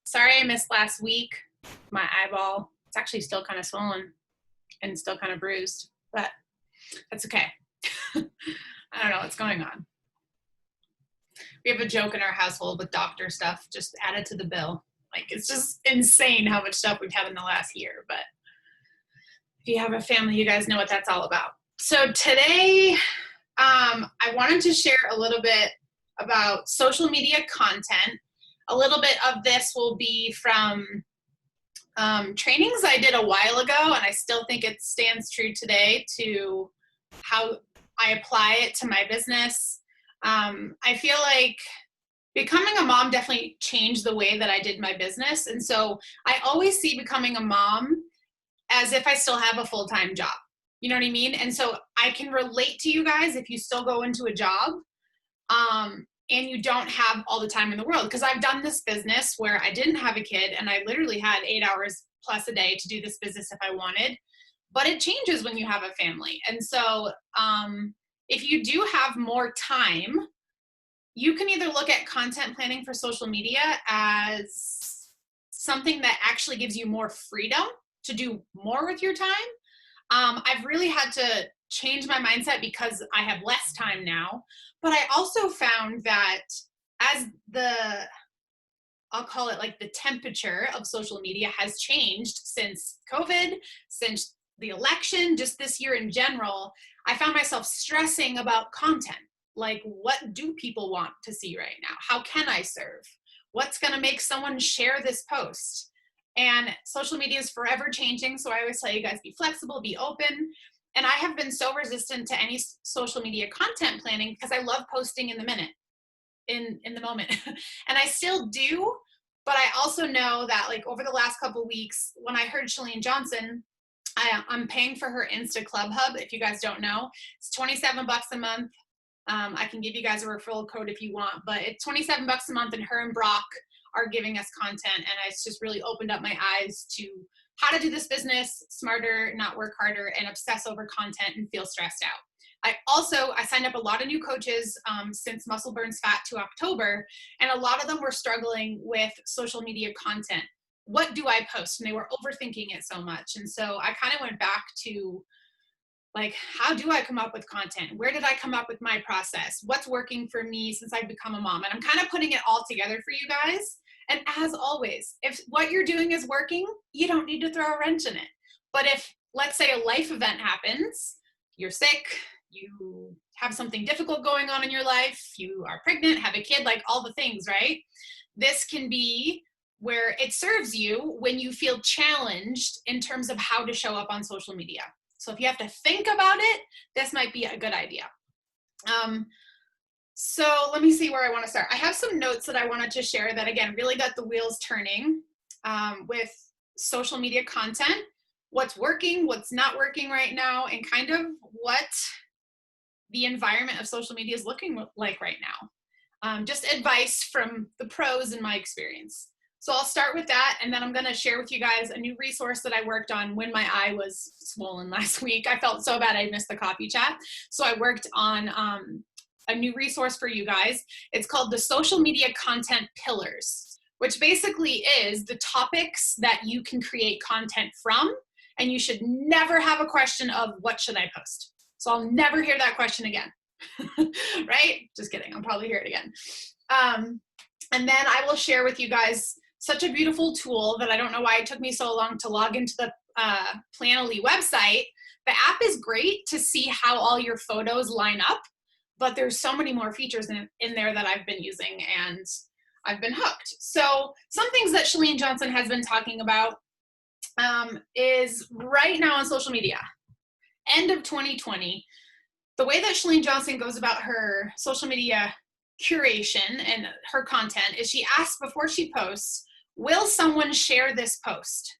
Sorry I missed last week. My eyeball, it's actually still kind of swollen and still kind of bruised, but that's okay. I don't know what's going on. We have a joke in our household with doctor stuff just added to the bill. Like, it's just insane how much stuff we've had in the last year. But if you have a family, you guys know what that's all about. So today, I wanted to share a little bit about social media content. A little bit of this will be from trainings I did a while ago, and I still think it stands true today to how I apply it to my business. I feel like becoming a mom definitely changed the way that I did my business. And so I always see becoming a mom as if I still have a full-time job. You know what I mean? And so I can relate to you guys if you still go into a job and you don't have all the time in the world. Because I've done this business where I didn't have a kid and I literally had 8 hours plus a day to do this business if I wanted. But it changes when you have a family. And so if you do have more time, you can either look at content planning for social media as something that actually gives you more freedom to do more with your time. I've really had to change my mindset because I have less time now. But I also found that as I'll call it like the temperature of social media has changed since COVID, since the election, just this year in general, I found myself stressing about content. Like, what do people want to see right now? How can I serve? What's going to make someone share this post? And social media is forever changing. So I always tell you guys, be flexible, be open. And I have been so resistant to any social media content planning because I love posting in the minute, in the moment. And I still do. But I also know that, like, over the last couple of weeks, when I heard Chalene Johnson, I'm paying for her Insta Club Hub. If you guys don't know, it's $27 a month. I can give you guys a referral code if you want, but it's $27 a month, and her and Brock are giving us content, and it's just really opened up my eyes to how to do this business smarter, not work harder, and obsess over content and feel stressed out. I signed up a lot of new coaches since Muscle Burns Fat to October, and a lot of them were struggling with social media content. What do I post? And they were overthinking it so much. And so I kind of went back to, like, how do I come up with content? Where did I come up with my process? What's working for me since I've become a mom? And I'm kind of putting it all together for you guys. And as always, if what you're doing is working, you don't need to throw a wrench in it. But if, let's say, a life event happens, you're sick, you have something difficult going on in your life, you are pregnant, have a kid, like all the things, right? This can be where it serves you when you feel challenged in terms of how to show up on social media. So if you have to think about it, this might be a good idea. So let me see where I want to start. I have some notes that I wanted to share that, again, really got the wheels turning with social media content, what's working, what's not working right now, and kind of what the environment of social media is looking like right now. Just advice from the pros in my experience. So I'll start with that, and then I'm going to share with you guys a new resource that I worked on when my eye was swollen last week. I felt so bad I missed the coffee chat. So I worked on a new resource for you guys. It's called the Social Media Content Pillars, which basically is the topics that you can create content from, and you should never have a question of what should I post. So I'll never hear that question again, right? Just kidding, I'll probably hear it again. And then I will share with you guys such a beautiful tool that I don't know why it took me so long to log into the Planoly website. The app is great to see how all your photos line up, but there's so many more features in there that I've been using, and I've been hooked. So some things that Chalene Johnson has been talking about is right now on social media, end of 2020, the way that Chalene Johnson goes about her social media curation and her content is she asks before she posts, will someone share this post,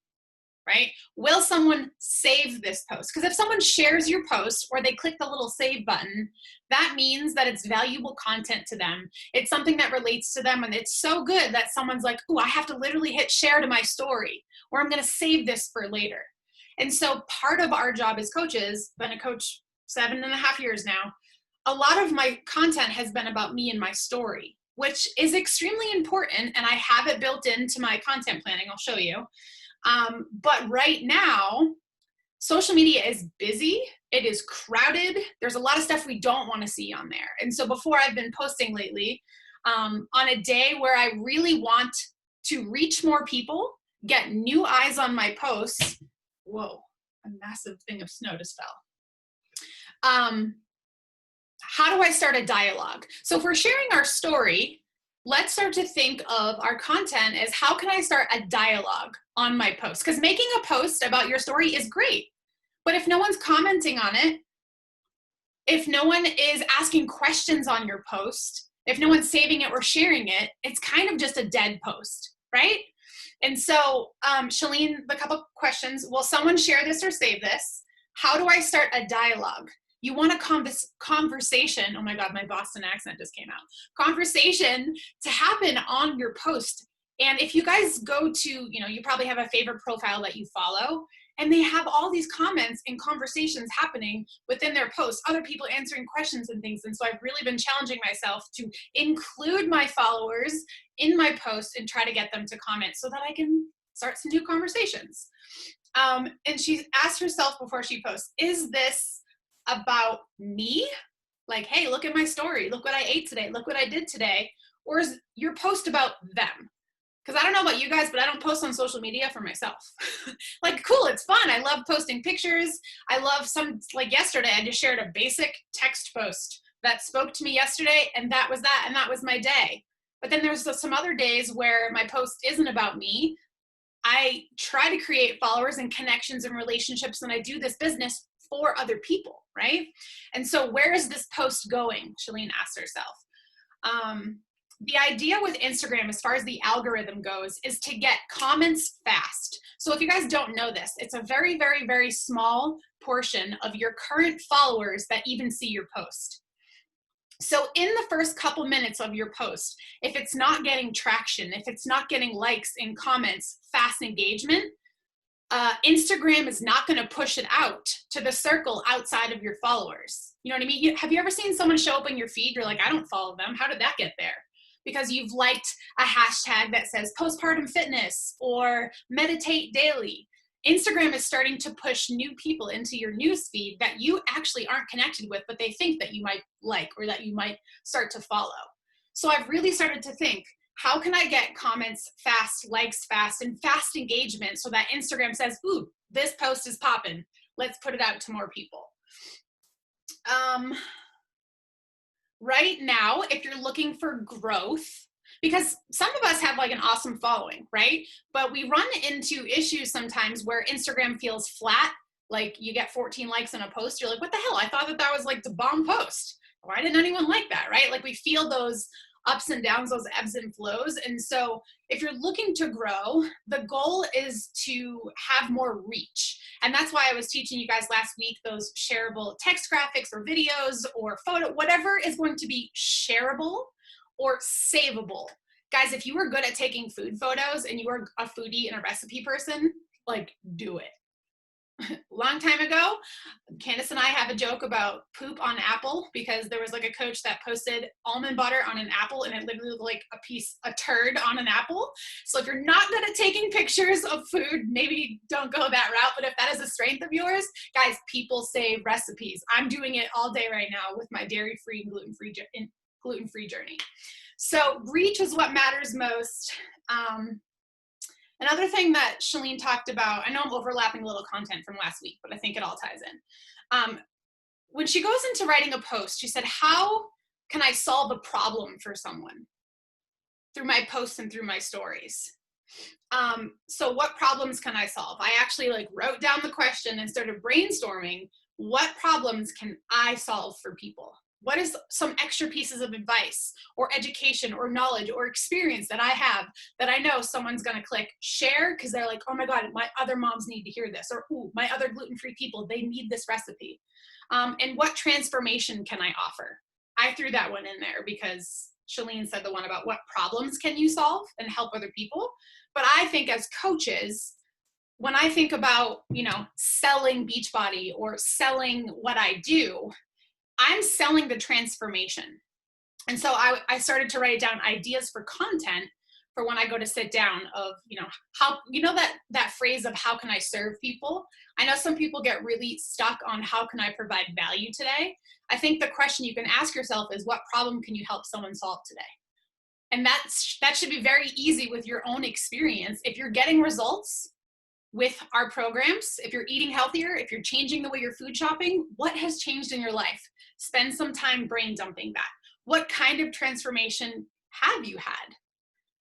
right? Will someone save this post? Because if someone shares your post or they click the little save button, that means that it's valuable content to them. It's something that relates to them, and it's so good that someone's like, oh, I have to literally hit share to my story, or I'm going to save this for later. And so part of our job as coaches, been a coach 7.5 years now, a lot of my content has been about me and my story. which is extremely important, and I have it built into my content planning. I'll show you. But right now, social media is busy. It is crowded. There's a lot of stuff we don't want to see on there. And so before, I've been posting lately on a day where I really want to reach more people, get new eyes on my posts. Whoa, a massive thing of snow just fell. How do I start a dialogue? So if we're sharing our story, let's start to think of our content as how can I start a dialogue on my post? Because making a post about your story is great. But if no one's commenting on it, if no one is asking questions on your post, if no one's saving it or sharing it, it's kind of just a dead post, right? And so, Shalene, a couple questions. Will someone share this or save this? How do I start a dialogue? You want a conversation. Oh my God, my Boston accent just came out. Conversation to happen on your post. And if you guys go to, you probably have a favorite profile that you follow, and they have all these comments and conversations happening within their posts, other people answering questions and things. And so I've really been challenging myself to include my followers in my posts and try to get them to comment so that I can start some new conversations. And she asked herself before she posts, is this about me? Like, hey, look at my story. Look what I ate today. Look what I did today. Or is your post about them? Because I don't know about you guys, but I don't post on social media for myself. Like, cool, it's fun. I love posting pictures. I love like yesterday, I just shared a basic text post that spoke to me yesterday, and that was that, and that was my day. But then there's some other days where my post isn't about me. I try to create followers and connections and relationships, and I do this business for other people, right? And so where is this post going? Shalene asked herself. The idea with Instagram, as far as the algorithm goes, is to get comments fast. So if you guys don't know this, it's a very, very, very small portion of your current followers that even see your post. So in the first couple minutes of your post, if it's not getting traction, if it's not getting likes and comments, fast engagement, Instagram is not going to push it out to the circle outside of your followers. You know what I mean? Have you ever seen someone show up in your feed? You're like, I don't follow them. How did that get there? Because you've liked a hashtag that says postpartum fitness or meditate daily. Instagram is starting to push new people into your news feed that you actually aren't connected with, but they think that you might like or that you might start to follow. So I've really started to think, how can I get comments fast, likes fast, and fast engagement so that Instagram says, ooh, this post is popping. Let's put it out to more people. Right now, if you're looking for growth, because some of us have like an awesome following, right? But we run into issues sometimes where Instagram feels flat. Like you get 14 likes on a post. You're like, what the hell? I thought that was like the bomb post. Why didn't anyone like that, right? Like we feel those ups and downs, those ebbs and flows. And so if you're looking to grow, the goal is to have more reach. And that's why I was teaching you guys last week those shareable text graphics or videos or photo, whatever is going to be shareable or savable. Guys, if you are good at taking food photos and you are a foodie and a recipe person, like do it. Long time ago, Candace and I have a joke about poop on apple because there was like a coach that posted almond butter on an apple and it literally looked like a turd on an apple. So if you're not good at taking pictures of food, maybe don't go that route. But if that is a strength of yours, guys, people save recipes. I'm doing it all day right now with my dairy-free and gluten-free journey. So reach is what matters most. Another thing that Shalene talked about, I know I'm overlapping a little content from last week, but I think it all ties in. When she goes into writing a post, she said, how can I solve a problem for someone through my posts and through my stories? So what problems can I solve? I actually wrote down the question and started brainstorming what problems can I solve for people? What is some extra pieces of advice or education or knowledge or experience that I have that I know someone's going to click share because they're like, oh my God, my other moms need to hear this, or ooh, my other gluten-free people, they need this recipe. And what transformation can I offer? I threw that one in there because Shalene said the one about what problems can you solve and help other people. But I think as coaches, when I think about, selling Beachbody or selling what I do, I'm selling the transformation. And so I started to write down ideas for content for when I go to sit down of, how, that phrase of how can I serve people? I know some people get really stuck on how can I provide value today? I think the question you can ask yourself is what problem can you help someone solve today? And that should be very easy with your own experience. If you're getting results with our programs, if you're eating healthier, if you're changing the way you're food shopping, what has changed in your life? Spend some time brain dumping that. What kind of transformation have you had?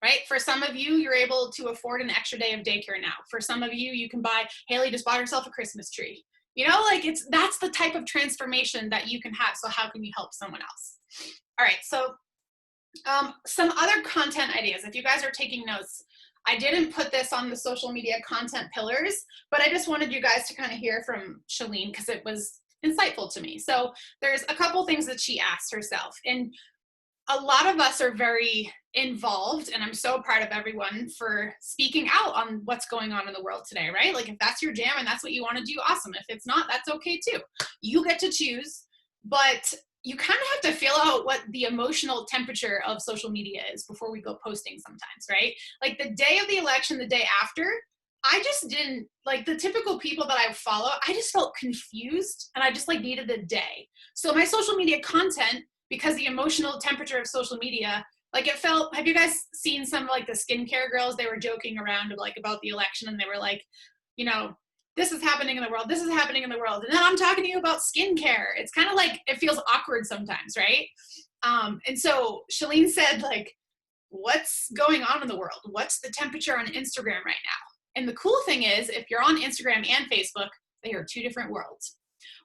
Right? For some of you, you're able to afford an extra day of daycare now. For some of you, you can buy, Haley just bought herself a Christmas tree. That's the type of transformation that you can have. So how can you help someone else? All right, so some other content ideas. If you guys are taking notes, I didn't put this on the social media content pillars, but I just wanted you guys to kind of hear from Shalene because it was insightful to me. So there's a couple things that she asked herself, and a lot of us are very involved, and I'm so proud of everyone for speaking out on what's going on in the world today, right? Like if that's your jam and that's what you want to do, awesome. If it's not, that's okay too. You get to choose, but you kind of have to feel out what the emotional temperature of social media is before we go posting sometimes, right? Like the day of the election, the day after, I just didn't, like the typical people that I follow, I just felt confused and I just like needed a day. So my social media content, because the emotional temperature of social media, like it felt, have you guys seen some of like the skincare girls? They were joking around like about the election and they were like, this is happening in the world, this is happening in the world. And then I'm talking to you about skincare. It's kind of like, it feels awkward sometimes, right? And so Shalene said like, what's going on in the world? What's the temperature on Instagram right now? And the cool thing is, if you're on Instagram and Facebook, they are two different worlds.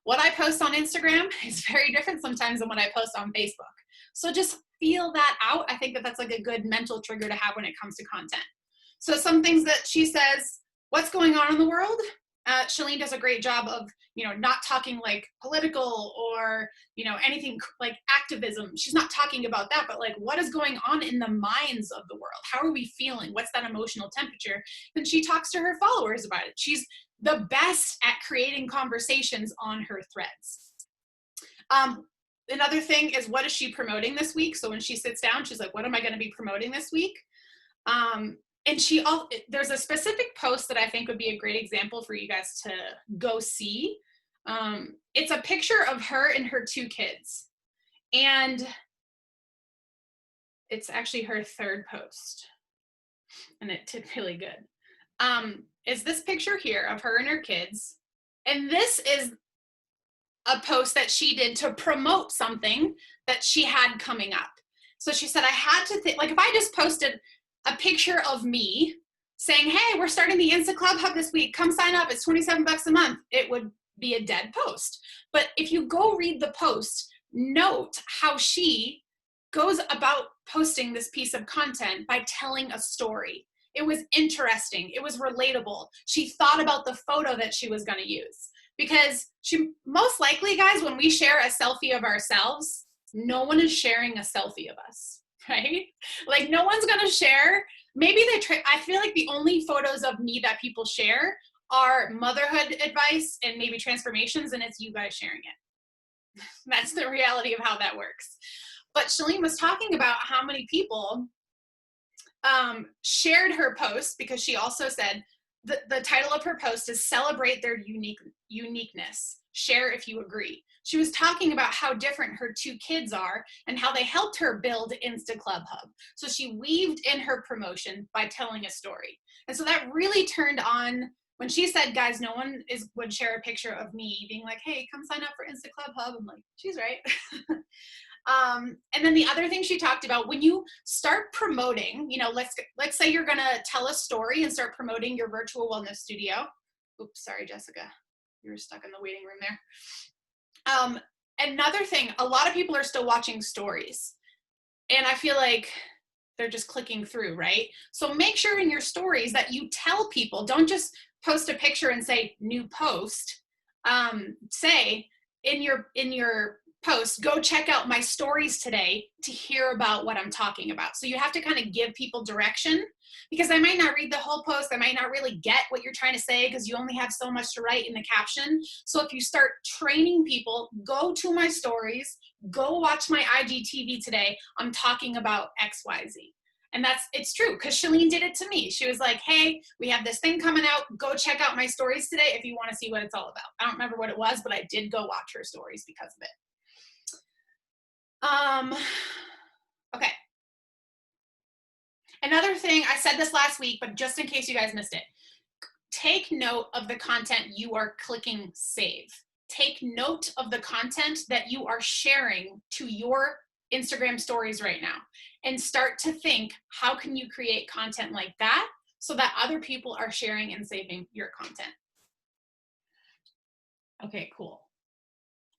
What I post on Instagram is very different sometimes than what I post on Facebook. So just feel that out. I think that that's like a good mental trigger to have when it comes to content. So some things that she says, what's going on in the world? Shalene does a great job of, not talking like political or, anything like activism. She's not talking about that, but like what is going on in the minds of the world? How are we feeling? What's that emotional temperature? And she talks to her followers about it. She's the best at creating conversations on her threads. Another thing is, what is she promoting this week? So when she sits down, she's like, what am I going to be promoting this week? And there's a specific post that I think would be a great example for you guys to go see. It's a picture of her and her two kids. And it's actually her third post. And it did really good. Is this picture here of her and her kids. And this is a post that she did to promote something that she had coming up. So she said, I had to think, like if I just posted a picture of me saying, hey, we're starting the Insta Club Hub this week, come sign up, it's $27 a month, it would be a dead post. But if you go read the post, note how she goes about posting this piece of content by telling a story. It was interesting. It was relatable. She thought about the photo that she was going to use. Because she most likely, guys, when we share a selfie of ourselves, no one is sharing a selfie of us, right? Like no one's going to share. Maybe I feel like the only photos of me that people share are motherhood advice and maybe transformations, and it's you guys sharing it. That's the reality of how that works. But Shalene was talking about how many people shared her post, because she also said the title of her post is Celebrate Their Uniqueness. Share if you agree. She was talking about how different her two kids are and how they helped her build Insta Club Hub. So she weaved in her promotion by telling a story. And so that really turned on when she said, guys, no one would share a picture of me being like, hey, come sign up for Insta Club Hub. I'm like, she's right. And then the other thing she talked about, when you start promoting, let's say you're going to tell a story and start promoting your virtual wellness studio. Oops, sorry, Jessica, you were stuck in the waiting room there. Another thing, a lot of people are still watching stories, and I feel like they're just clicking through, right? So make sure in your stories that you tell people, don't just post a picture and say new post. Say in your post, go check out my stories today to hear about what I'm talking about. So you have to kind of give people direction, because I might not read the whole post. I might not really get what you're trying to say because you only have so much to write in the caption. So if you start training people, go to my stories, go watch my IGTV today. I'm talking about XYZ. And it's true, because Shalene did it to me. She was like, hey, we have this thing coming out. Go check out my stories today if you want to see what it's all about. I don't remember what it was, but I did go watch her stories because of it. Okay. Another thing, I said this last week, but just in case you guys missed it, take note of the content you are clicking save. Take note of the content that you are sharing to your Instagram stories right now, and start to think, how can you create content like that so that other people are sharing and saving your content? Okay, cool.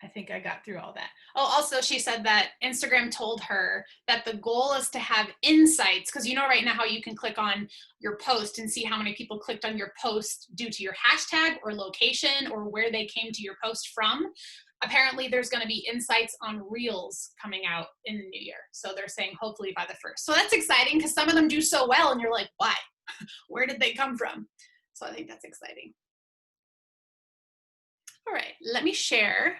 I think I got through all that. Oh, also she said that Instagram told her that the goal is to have insights, because you know right now how you can click on your post and see how many people clicked on your post due to your hashtag or location or where they came to your post from. Apparently there's going to be insights on Reels coming out in the new year. So they're saying hopefully by the 1st. So that's exciting, because some of them do so well and you're like, why? Where did they come from? So I think that's exciting. All right, let me share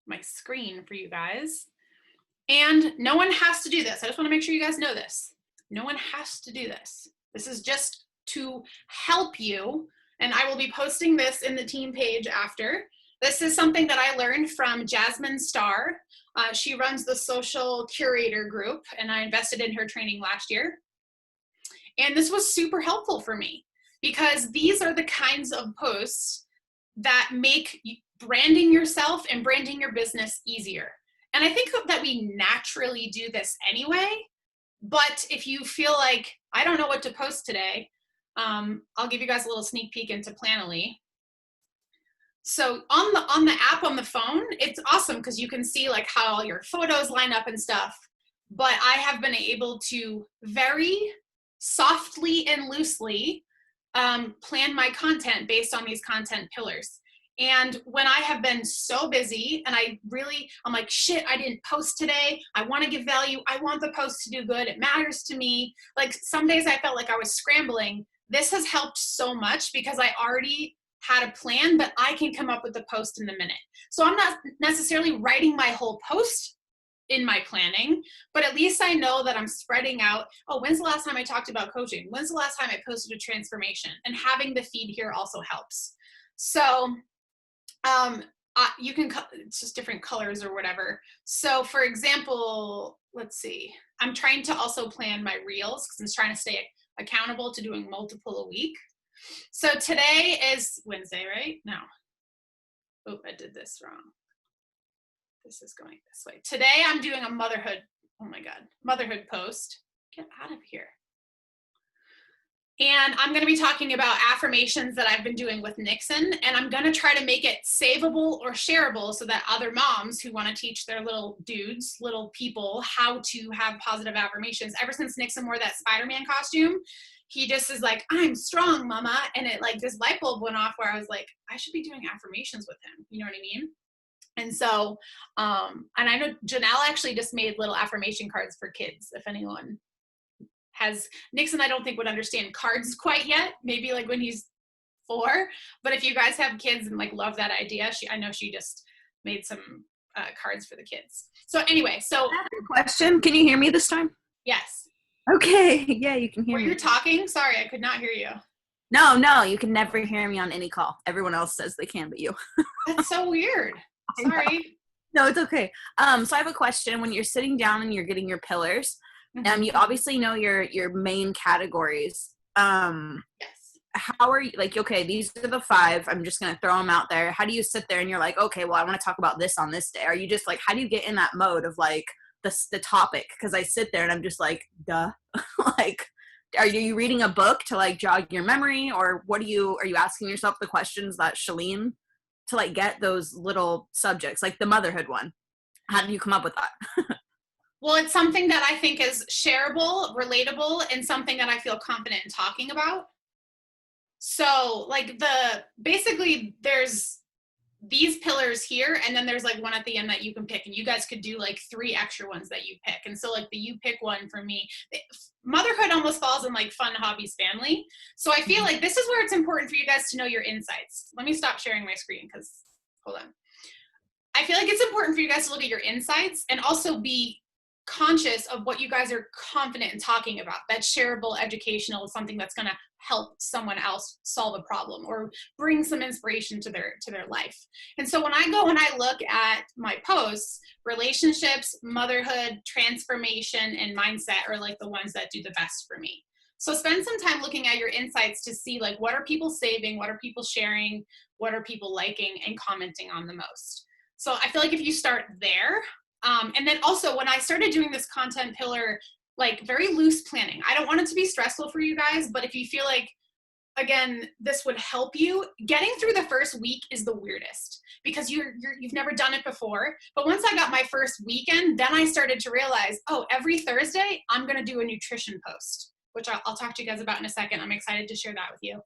my screen for you guys. And no one has to do this. I just want to make sure you guys know this. No one has to do this. This is just to help you. And I will be posting this in the team page after. This is something that I learned from Jasmine Starr. She runs the social curator group, and I invested in her training last year. And this was super helpful for me, because these are the kinds of posts that make branding yourself and branding your business easier. And I think that we naturally do this anyway, but if you feel like, I don't know what to post today, I'll give you guys a little sneak peek into Planoly. So on the app on the phone, it's awesome because you can see like how all your photos line up and stuff. But I have been able to very softly and loosely plan my content based on these content pillars. And when I have been so busy and I'm like, shit, I didn't post today. I want to give value. I want the post to do good. It matters to me. Like some days I felt like I was scrambling. This has helped so much because I already had a plan, but I can come up with the post in the minute. So I'm not necessarily writing my whole post in my planning, but at least I know that I'm spreading out. Oh, when's the last time I talked about coaching? When's the last time I posted a transformation? And having the feed here also helps. So you can, it's just different colors or whatever. So for example, let's see, I'm trying to also plan my reels because I'm trying to stay accountable to doing multiple a week. So today is Wednesday, right? No. Oh, I did this wrong. This is going this way. Today I'm doing a motherhood, oh my God, motherhood post. Get out of here. And I'm going to be talking about affirmations that I've been doing with Nixon, and I'm going to try to make it savable or shareable so that other moms who want to teach their little dudes, little people, how to have positive affirmations. Ever since Nixon wore that Spider-Man costume, he just is like, I'm strong, mama. And it like this light bulb went off where I was like, I should be doing affirmations with him. You know what I mean? And so, and I know Janelle actually just made little affirmation cards for kids. If anyone has, Nixon I don't think would understand cards quite yet, maybe like when he's 4, but if you guys have kids and like love that idea, I know she just made some cards for the kids. So anyway, so I have a question. Can you hear me this time? Yes. Okay, yeah, you can hear me. Were you talking? Sorry, I could not hear you. No, you can never hear me on any call. Everyone else says they can, but you. That's so weird. Sorry. No, it's okay. So I have a question. When you're sitting down and you're getting your pillars, you obviously know your main categories. Yes. How are you, like, okay, these are the 5. I'm just going to throw them out there. How do you sit there and you're like, okay, well, I want to talk about this on this day? Are you just like, how do you get in that mode of like the topic? Because I sit there and I'm just like, duh. Like, are you reading a book to like jog your memory, or are you asking yourself the questions that Shalene to like get those little subjects, like the motherhood one? How did you come up with that? Well, it's something that I think is shareable, relatable, and something that I feel confident in talking about. So like basically there's these pillars here, and then there's like one at the end that you can pick, and you guys could do like 3 extra ones that you pick. And so like the you pick one for me, motherhood almost falls in like fun hobbies family. So I feel like this is where it's important for you guys to know your insights. Let me stop sharing my screen because hold on. I feel like it's important for you guys to look at your insights and also be conscious of what you guys are confident in talking about. That's shareable, educational, something that's going to help someone else solve a problem or bring some inspiration to their life. And so when I go and I look at my posts, relationships, motherhood, transformation, and mindset are like the ones that do the best for me. So spend some time looking at your insights to see like what are people saving, what are people sharing, what are people liking and commenting on the most. So I feel like if you start there, and then also when I started doing this content pillar, like very loose planning, I don't want it to be stressful for you guys, but if you feel like, again, this would help you, getting through the first week is the weirdest because you've never done it before. But once I got my first weekend, then I started to realize, oh, every Thursday, I'm going to do a nutrition post, which I'll talk to you guys about in a second. I'm excited to share that with you.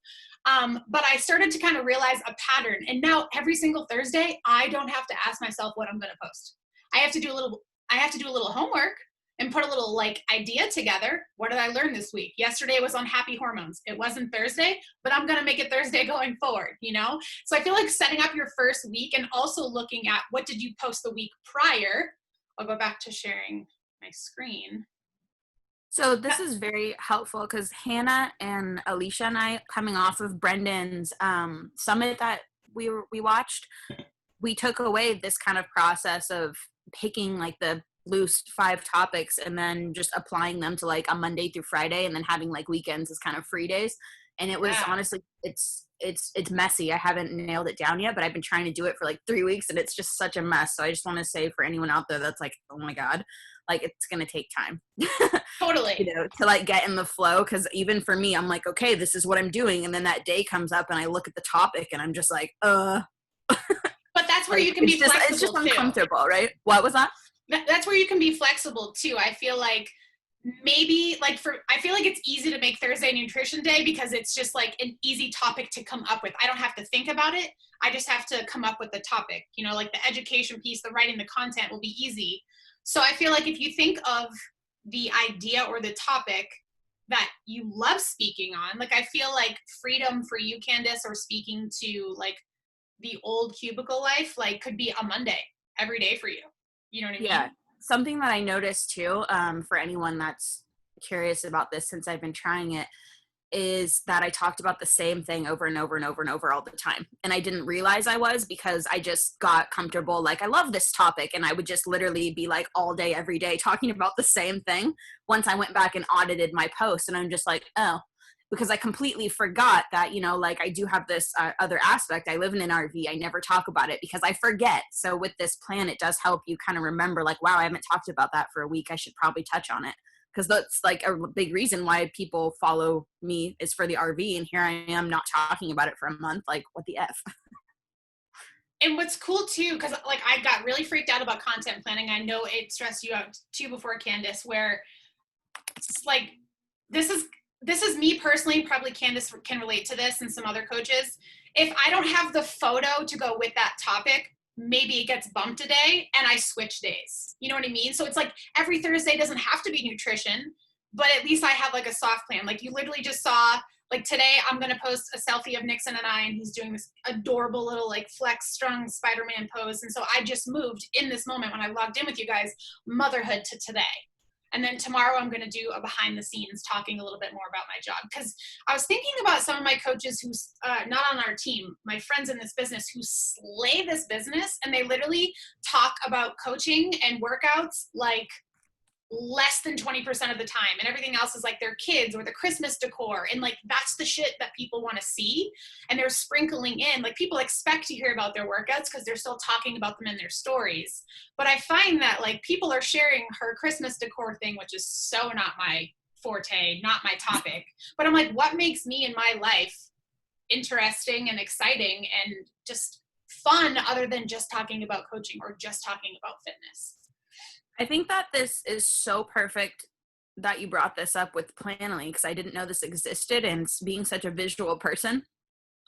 But I started to kind of realize a pattern. And now every single Thursday, I don't have to ask myself what I'm going to post. I have to do a little homework and put a little like idea together. What did I learn this week? Yesterday was on happy hormones. It wasn't Thursday, but I'm going to make it Thursday going forward, you know? So I feel like setting up your first week and also looking at what did you post the week prior. I'll go back to sharing my screen. So this is very helpful because Hannah and Alicia and I, coming off of Brendan's summit that we watched, we took away this kind of process of picking like the loose 5 topics and then just applying them to like a Monday through Friday, and then having like weekends as kind of free days. And it was honestly, it's messy. I haven't nailed it down yet, but I've been trying to do it for like 3 weeks and it's just such a mess. So I just want to say for anyone out there that's like, oh my God, like it's going to take time. Totally. You know, to like get in the flow. Cause even for me, I'm like, okay, this is what I'm doing. And then that day comes up and I look at the topic and I'm just like, But that's where you can be flexible. It's just uncomfortable, too. Right? What was that? That's where you can be flexible too. I feel like maybe like I feel like it's easy to make Thursday nutrition day because it's just like an easy topic to come up with. I don't have to think about it. I just have to come up with the topic, you know, like the education piece, the writing, the content will be easy. So I feel like if you think of the idea or the topic that you love speaking on, like I feel like freedom for you, Candace, or speaking to like the old cubicle life, like could be a Monday every day for you. You know what I mean? Yeah. Something that I noticed too, for anyone that's curious about this, since I've been trying it, is that I talked about the same thing over and over and over and over all the time. And I didn't realize I was, because I just got comfortable. Like, I love this topic. And I would just literally be like all day, every day talking about the same thing. Once I went back and audited my post, and I'm just like, oh, because I completely forgot that, you know, like I do have this other aspect. I live in an RV. I never talk about it because I forget. So with this plan, it does help you kind of remember like, wow, I haven't talked about that for a week. I should probably touch on it. Because that's like a big reason why people follow me is for the RV. And here I am not talking about it for a month. Like, what the F? And what's cool too, because like I got really freaked out about content planning. I know it stressed you out too before, Candace, where it's like, this is me personally, probably Candace can relate to this and some other coaches. If I don't have the photo to go with that topic, maybe it gets bumped a day and I switch days. You know what I mean? So it's like every Thursday doesn't have to be nutrition, but at least I have like a soft plan. Like you literally just saw, like today I'm going to post a selfie of Nixon and I, and he's doing this adorable little like flex strong Spider-Man pose. And so I just moved in this moment when I logged in with you guys, motherhood to today. And then tomorrow I'm going to do a behind the scenes talking a little bit more about my job. Because I was thinking about some of my coaches who's not on our team, my friends in this business who slay this business. And they literally talk about coaching and workouts like less than 20% of the time, and everything else is like their kids or the Christmas decor, and like that's the shit that people want to see, and they're sprinkling in, like people expect to hear about their workouts because they're still talking about them in their stories. But I find that like people are sharing her Christmas decor thing, which is so not my forte, not my topic, but I'm like, what makes me in my life interesting and exciting and just fun other than just talking about coaching or just talking about fitness? I think that this is so perfect that you brought this up with Planoly, because I didn't know this existed, and being such a visual person,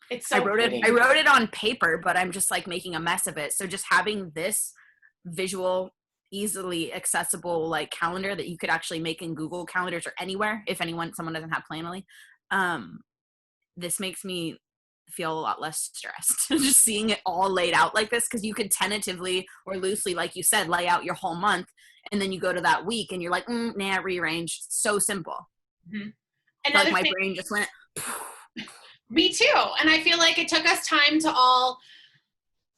It's I so wrote pretty. it. I wrote it on paper, but I'm just like making a mess of it. So just having this visual, easily accessible like calendar that you could actually make in Google Calendars or anywhere, if someone doesn't have Planoly, this makes me feel a lot less stressed. Just seeing it all laid out like this, because you could tentatively or loosely, like you said, lay out your whole month, and then you go to that week and you're like, nah, rearrange. So simple. Mm-hmm. So like Another my thing, brain just went. me too. And I feel like it took us time to all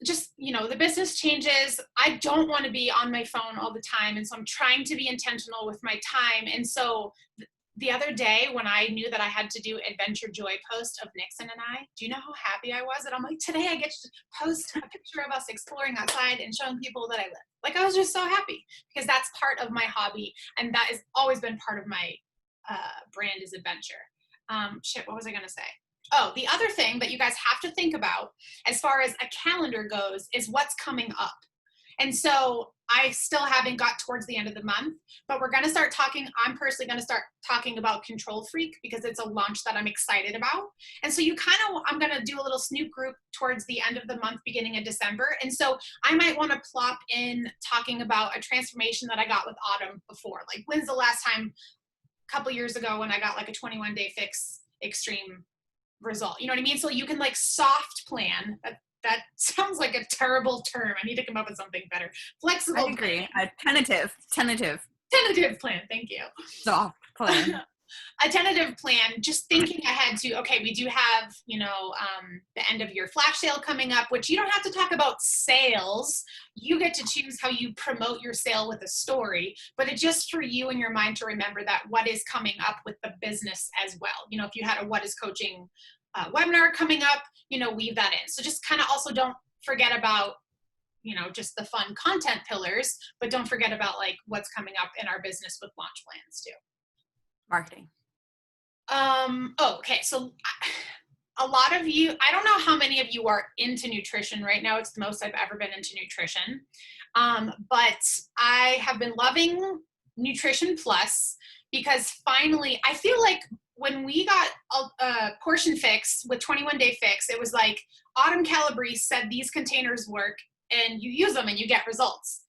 just, the business changes. I don't want to be on my phone all the time. And so I'm trying to be intentional with my time. And so the other day when I knew that I had to do Adventure Joy post of Nixon and I, do you know how happy I was that I'm like, today I get to post a picture of us exploring outside and showing people that I live. Like, I was just so happy because that's part of my hobby. And that has always been part of my brand is adventure. What was I going to say? Oh, the other thing that you guys have to think about as far as a calendar goes is what's coming up. And so I still haven't got towards the end of the month, but we're going to start talking. I'm personally going to start talking about Control Freak because it's a launch that I'm excited about. And so I'm going to do a little Snoop group towards the end of the month, beginning of December. And so I might want to plop in talking about a transformation that I got with Autumn before. Like, when's the last time, a couple years ago, when I got like a 21-day fix extreme result? You know what I mean? So you can like soft plan. That sounds like a terrible term. I need to come up with something better. Flexible. I agree. Tentative plan. Thank you. soft plan. A tentative plan, just thinking ahead to, okay, we do have, the end of year flash sale coming up, which you don't have to talk about sales. You get to choose how you promote your sale with a story, but it's just for you in your mind to remember that what is coming up with the business as well. If you had a What is Coaching webinar coming up, weave that in. So just kind of also don't forget about, just the fun content pillars, but don't forget about like what's coming up in our business with launch plans too. Marketing. Okay. So a lot of you, I don't know how many of you are into nutrition right now. It's the most I've ever been into nutrition. But I have been loving Nutrition Plus because finally, I feel like when we got a portion fix with 21-day fix, it was like Autumn Calabrese said these containers work and you use them and you get results.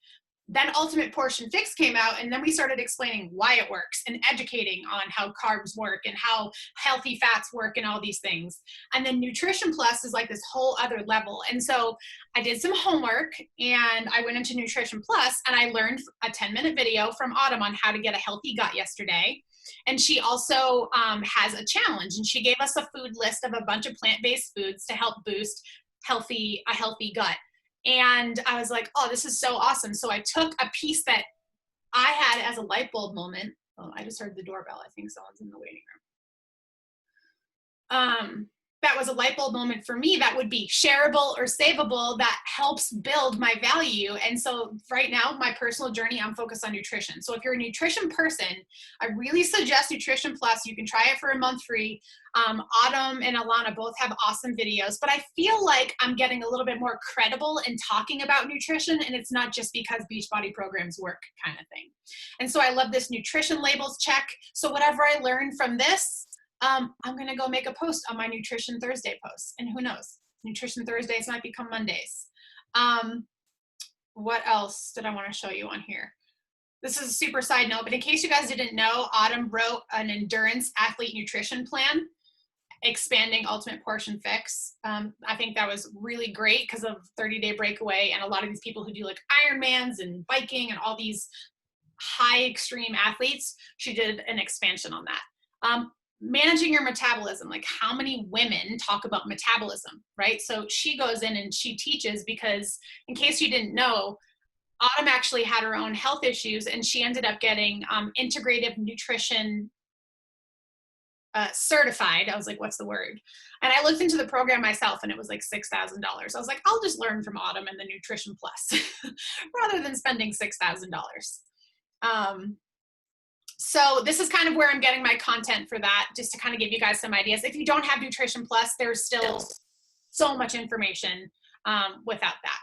Then Ultimate Portion Fix came out, and then we started explaining why it works and educating on how carbs work and how healthy fats work and all these things. And then Nutrition Plus is like this whole other level. And so I did some homework and I went into Nutrition Plus and I learned a 10-minute video from Autumn on how to get a healthy gut yesterday. And she also has a challenge, and she gave us a food list of a bunch of plant-based foods to help boost a healthy gut. And I was like, oh, this is so awesome. So I took a piece that I had as a light bulb moment. Oh, I just heard the doorbell. I think someone's in the waiting room. That was a light bulb moment for me that would be shareable or savable that helps build my value. And so right now, my personal journey, I'm focused on nutrition. So if you're a nutrition person, I really suggest Nutrition Plus. You can try it for a month free. Autumn and Alana both have awesome videos, but I feel like I'm getting a little bit more credible in talking about nutrition, and it's not just because Beachbody programs work kind of thing. And so I love this nutrition labels check. So whatever I learned from this, I'm going to go make a post on my Nutrition Thursday post. And who knows? Nutrition Thursdays might become Mondays. What else did I want to show you on here? This is a super side note, but in case you guys didn't know, Autumn wrote an endurance athlete nutrition plan, expanding Ultimate Portion Fix. I think that was really great because of 30-day breakaway and a lot of these people who do like Ironmans and biking and all these high extreme athletes. She did an expansion on that. Managing your metabolism, like how many women talk about metabolism, right? So she goes in and she teaches because, in case you didn't know, Autumn actually had her own health issues and she ended up getting integrative nutrition certified. I was like, what's the word? And I looked into the program myself and it was like $6,000. I was like, I'll just learn from Autumn and the Nutrition Plus rather than spending $6,000. So this is kind of where I'm getting my content for that, just to kind of give you guys some ideas. If you don't have Nutrition Plus, there's still so much information without that.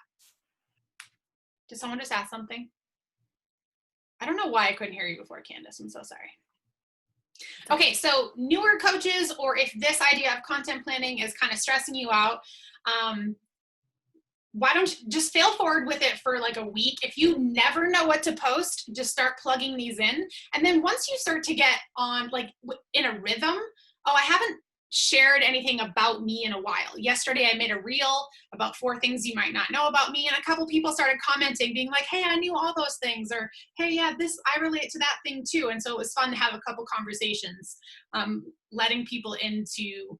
Did someone just ask something? I don't know why I couldn't hear you before, Candace. I'm so sorry. Okay, so newer coaches, or if this idea of content planning is kind of stressing you out, why don't you just fail forward with it for like a week? If you never know what to post, just start plugging these in. And then once you start to get on like in a rhythm, oh, I haven't shared anything about me in a while. Yesterday, I made a reel about 4 things you might not know about me. And a couple people started commenting, being like, hey, I knew all those things. Or, hey, yeah, I relate to that thing too. And so it was fun to have a couple conversations, letting people into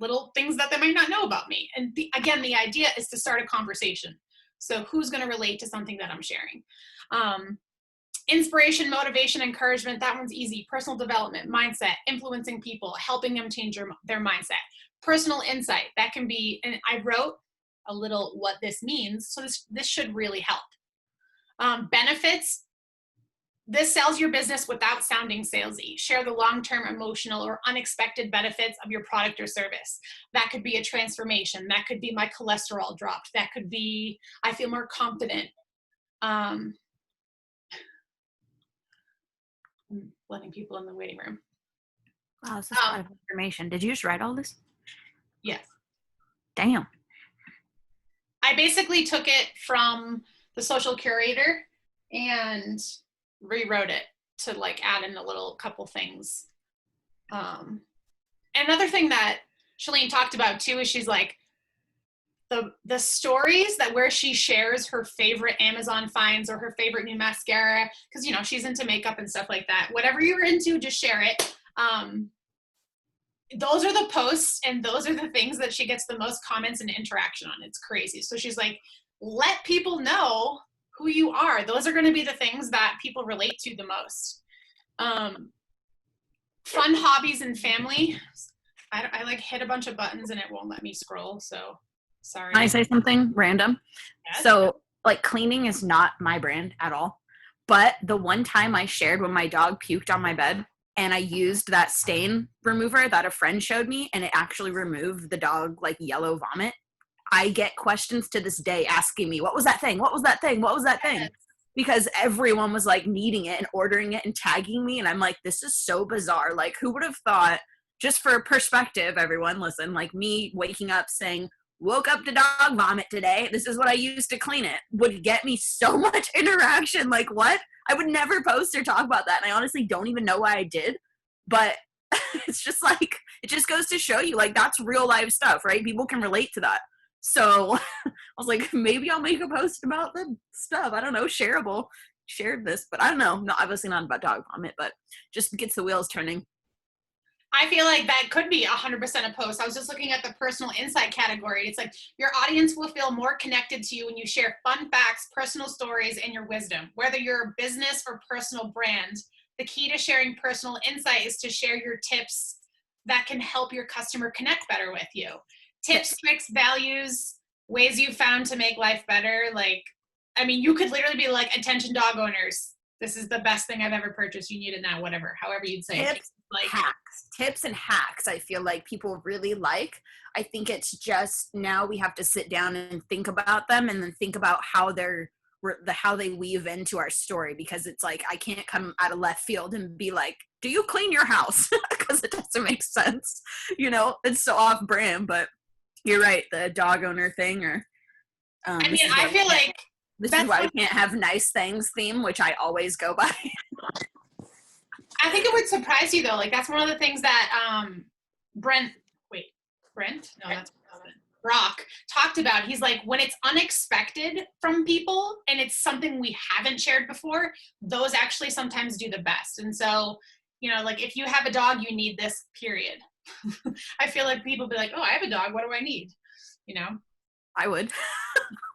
little things that they might not know about me. And again, the idea is to start a conversation. So who's going to relate to something that I'm sharing? Inspiration, motivation, encouragement, that one's easy. Personal development, mindset, influencing people, helping them change their mindset. Personal insight, that can be, and I wrote a little what this means, so this should really help. Benefits, this sells your business without sounding salesy. Share the long-term emotional or unexpected benefits of your product or service. That could be a transformation. That could be my cholesterol dropped. That could be I feel more confident. Letting people in the waiting room. Wow, this is a lot of information. Did you just write all this? Yes. Damn. I basically took it from the social curator and rewrote it to like add in a little couple things. Another thing that Shalene talked about too is she's like the stories that where she shares her favorite Amazon finds or her favorite new mascara, because you know she's into makeup and stuff like that. Whatever you're into, just share it. Those are the posts and those are the things that she gets the most comments and interaction on. It's crazy. So she's like, let people know who you are. Those are going to be the things that people relate to the most. Fun hobbies and family. I like hit a bunch of buttons and it won't let me scroll. So sorry. Can I say something random? Yes. So like cleaning is not my brand at all. But the one time I shared when my dog puked on my bed and I used that stain remover that a friend showed me and it actually removed the dog like yellow vomit. I get questions to this day asking me, what was that thing? What was that thing? What was that thing? Because everyone was like needing it and ordering it and tagging me. And I'm like, this is so bizarre. Like who would have thought, just for perspective, everyone listen, like me waking up saying, woke up to dog vomit today. This is what I used to clean it would get me so much interaction. Like what? I would never post or talk about that. And I honestly don't even know why I did, but it's just like, it just goes to show you like that's real life stuff, right? People can relate to that. So I was like, maybe I'll make a post about the stuff. I don't know, shareable, shared this, but I don't know. No, obviously not about dog vomit, but just gets the wheels turning. I feel like that could be 100% a post. I was just looking at the personal insight category. It's like your audience will feel more connected to you when you share fun facts, personal stories, and your wisdom. Whether you're a business or personal brand, the key to sharing personal insight is to share your tips that can help your customer connect better with you. Tips, tricks, values, ways you found to make life better. Like, I mean, you could literally be like, attention dog owners, this is the best thing I've ever purchased. You need it now, whatever, however you'd say it. Like tips and hacks I feel like people really like. I think it's just now we have to sit down and think about them and then think about how they weave into our story, because it's like I can't come out of left field and be like, do you clean your house? Because it doesn't make sense, you know. It's so off brand. But you're right, the dog owner thing, or I mean, I feel like this is why we can't have nice things theme, which I always go by. I think it would surprise you though. Like that's one of the things that Brent? No, that's Brock talked about. He's like, when it's unexpected from people and it's something we haven't shared before, those actually sometimes do the best. And so, you know, like if you have a dog, you need this, period. I feel like people be like, oh, I have a dog. What do I need? You know? I would.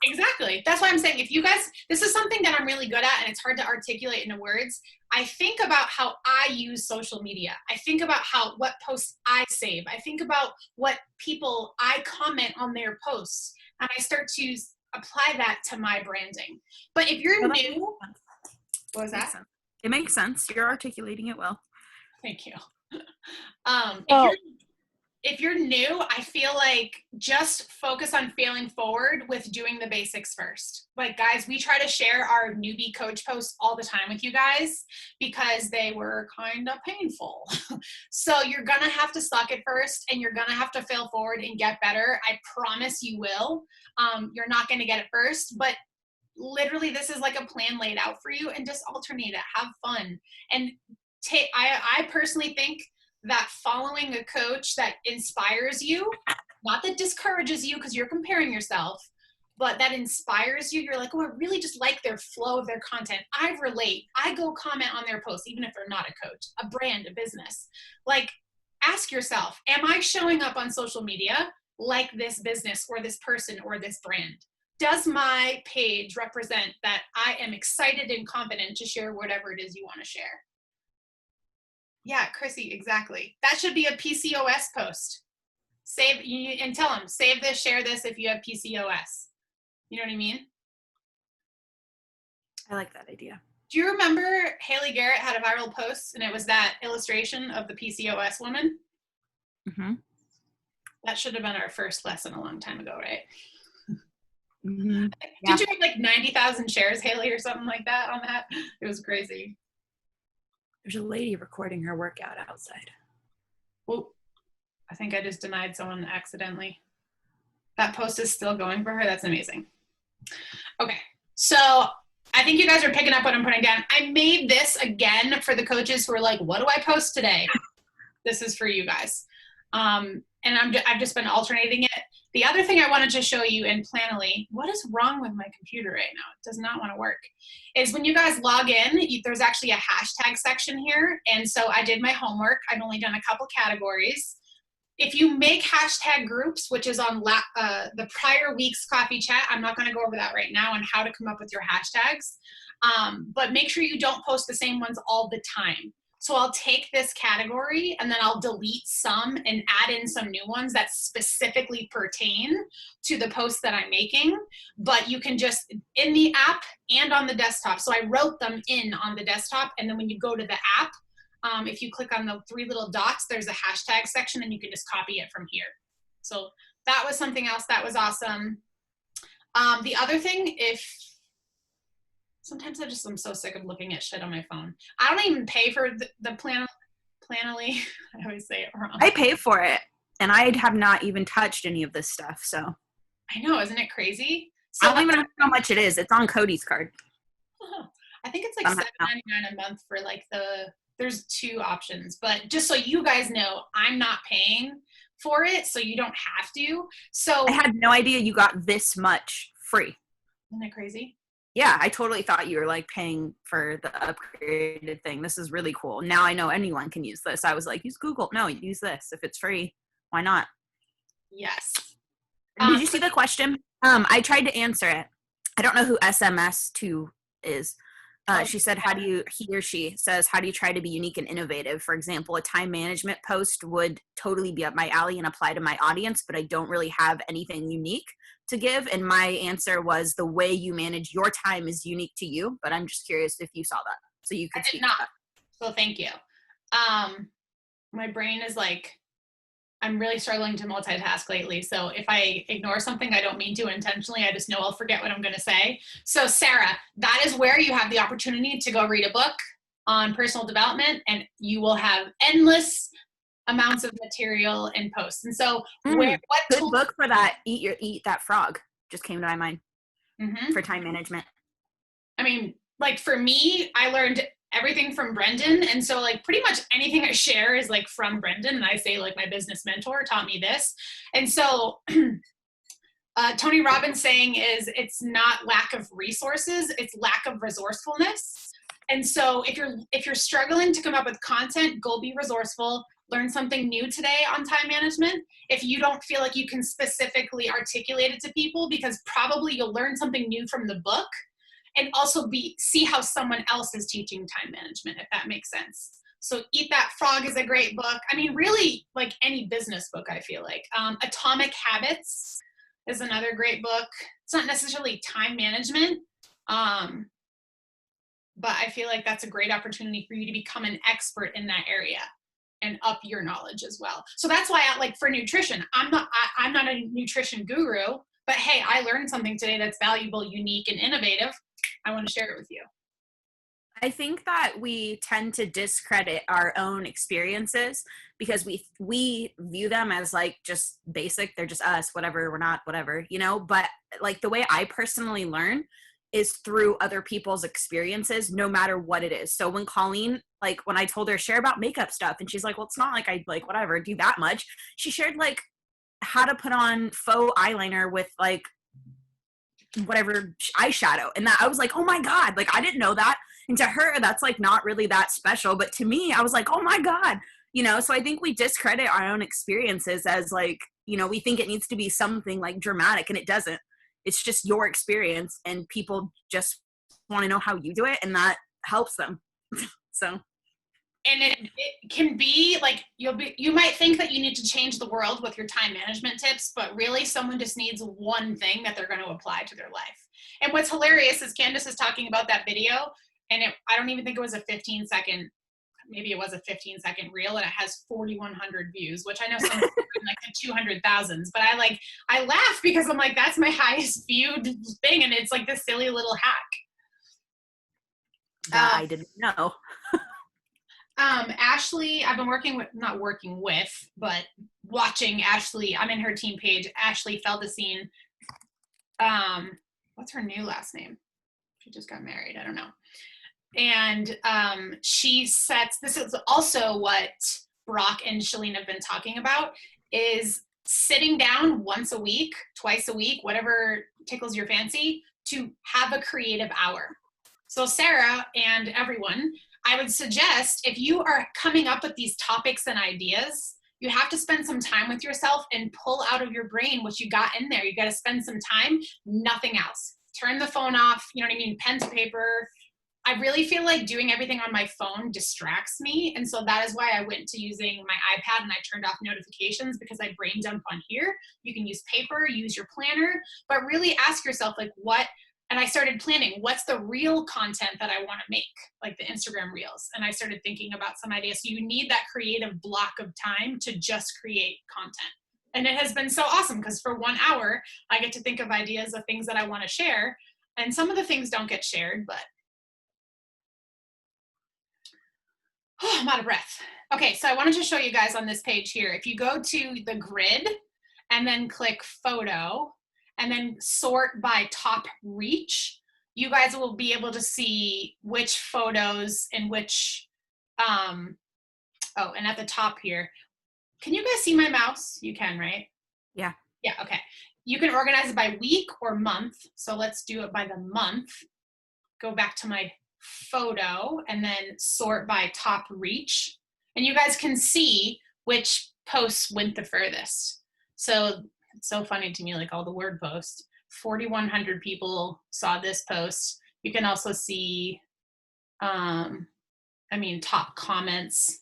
Exactly. That's why I'm saying, if you guys, this is something that I'm really good at and it's hard to articulate into words. I think about how I use social media. I think about what posts I save. I think about what people I comment on their posts, and I start to apply that to my branding. But if you're new, what was that? It makes sense. You're articulating it well. Thank you. if you're new, I feel like just focus on failing forward with doing the basics first. Like, guys, we try to share our newbie coach posts all the time with you guys because they were kind of painful. So you're going to have to suck at first, and you're going to have to fail forward and get better. I promise you will. You're not going to get it first, but literally this is like a plan laid out for you, and just alternate it. Have fun. And I personally think that following a coach that inspires you, not that discourages you because you're comparing yourself, but that inspires you. You're like, oh, I really just like their flow of their content. I relate. I go comment on their posts, even if they're not a coach, a brand, a business. Like, ask yourself, am I showing up on social media like this business or this person or this brand? Does my page represent that I am excited and confident to share whatever it is you want to share? Yeah, Chrissy, exactly. That should be a PCOS post. Save and tell them, save this, share this if you have PCOS. You know what I mean? I like that idea. Do you remember Haley Garrett had a viral post and it was that illustration of the PCOS woman? Mm-hmm. That should have been our first lesson a long time ago, right? Mm-hmm. Did you have like 90,000 shares, Haley, or something like that on that? It was crazy. There's a lady recording her workout outside. Well, I think I just denied someone accidentally. That post is still going for her. That's amazing. Okay, so I think you guys are picking up what I'm putting down. I made this again for the coaches who are like, what do I post today? This is for you guys. And I've just been alternating it. The other thing I wanted to show you in Planoly, what is wrong with my computer right now? It does not want to work. Is when you guys log in, there's actually a hashtag section here. And so I did my homework. I've only done a couple categories. If you make hashtag groups, which is on the prior week's coffee chat, I'm not going to go over that right now on how to come up with your hashtags. But make sure you don't post the same ones all the time. So I'll take this category and then I'll delete some and add in some new ones that specifically pertain to the post that I'm making. But you can just, in the app and on the desktop. So I wrote them in on the desktop, and then when you go to the app, if you click on the 3 little dots, there's a hashtag section and you can just copy it from here. So that was something else that was awesome. The other thing, sometimes I'm so sick of looking at shit on my phone. I don't even pay for the Planoly. I always say it wrong. I pay for it, and I have not even touched any of this stuff. So I know, isn't it crazy? So I don't even know how much it is. It's on Cody's card. I think it's like $7.99 a month for like there's 2 options, but just so you guys know, I'm not paying for it, so you don't have to. So I had no idea you got this much free. Isn't that crazy? Yeah, I totally thought you were like paying for the upgraded thing. This is really cool. Now I know anyone can use this. I was like, use Google. No, use this. If it's free, why not? Yes. Did you see the question? I tried to answer it. I don't know who SMS2 is. She said, he or she says, how do you try to be unique and innovative? For example, a time management post would totally be up my alley and apply to my audience, but I don't really have anything unique to give. And my answer was, the way you manage your time is unique to you. But I'm just curious if you saw that. So you could speak to that. So thank you. My brain is like, I'm really struggling to multitask lately. So if I ignore something, I don't mean to intentionally. I just know I'll forget what I'm going to say. So Sarah, that is where you have the opportunity to go read a book on personal development, and you will have endless amounts of material and posts. And so what good book for that? Eat That Frog just came to my mind for time management. I mean, like for me, I learned everything from Brendan. And so like pretty much anything I share is like from Brendan. And I say like my business mentor taught me this. And so Tony Robbins saying is, it's not lack of resources, it's lack of resourcefulness. And so if you're struggling to come up with content, go be resourceful, learn something new today on time management. If you don't feel like you can specifically articulate it to people, because probably you'll learn something new from the book, and also see how someone else is teaching time management, if that makes sense. So Eat That Frog is a great book. I mean, really, like any business book, I feel like. Atomic Habits is another great book. It's not necessarily time management, but I feel like that's a great opportunity for you to become an expert in that area. and up your knowledge as well. So that's why like for nutrition, I'm not a nutrition guru, but hey, I learned something today that's valuable, unique, and innovative. I want to share it with you. I think that we tend to discredit our own experiences because we view them as like just basic. They're just us, whatever, we're not, whatever, you know. But like the way I personally learn is through other people's experiences, no matter what it is. So when Colleen, like when I told her share about makeup stuff, and she's like, well, it's not like I like whatever do that much. She shared like how to put on faux eyeliner with like whatever eyeshadow, and that I was like, oh my god, like I didn't know that. And to her, that's like not really that special, but to me, I was like, oh my god, you know. So I think we discredit our own experiences as like, you know, we think it needs to be something like dramatic, and it doesn't. It's just your experience, and people just want to know how you do it, and that helps them. So and it can be like you might think that you need to change the world with your time management tips, but really someone just needs one thing that they're going to apply to their life. And what's hilarious is Candace is talking about that video, and I don't even think it was a 15-second, maybe it was a 15-second reel, and it has 4,100 views, which I know some like the 200,000s, but I laugh because I'm like, that's my highest viewed thing, and it's like this silly little hack. I didn't know. Ashley, I've been watching Ashley. I'm in her team page. Ashley Feldesine. What's her new last name? She just got married. I don't know. And she sets, this is also what Brock and Shalene have been talking about, is sitting down once a week, twice a week, whatever tickles your fancy, to have a creative hour. So Sarah and everyone, I would suggest if you are coming up with these topics and ideas, you have to spend some time with yourself and pull out of your brain what you got in there. You got to spend some time, nothing else. Turn the phone off, you know what I mean? Pen to paper. I really feel like doing everything on my phone distracts me. And so that is why I went to using my iPad and I turned off notifications, because I brain dump on here. You can use paper, use your planner, but really ask yourself like and I started planning, what's the real content that I want to make, like the Instagram reels. And I started thinking about some ideas. So you need that creative block of time to just create content. And it has been so awesome because for 1 hour, I get to think of ideas of things that I want to share. And some of the things don't get shared, but I'm out of breath. Okay, so I wanted to show you guys on this page here. If you go to the grid and then click photo, and then sort by top reach, you guys will be able to see which photos and which, and at the top here, can you guys see my mouse? You can, right? Yeah. Yeah, okay. You can organize it by week or month. So let's do it by the month. Go back to my photo and then sort by top reach. And you guys can see which posts went the furthest. So it's so funny to me, like all the word posts. 4,100 people saw this post. You can also see, top comments.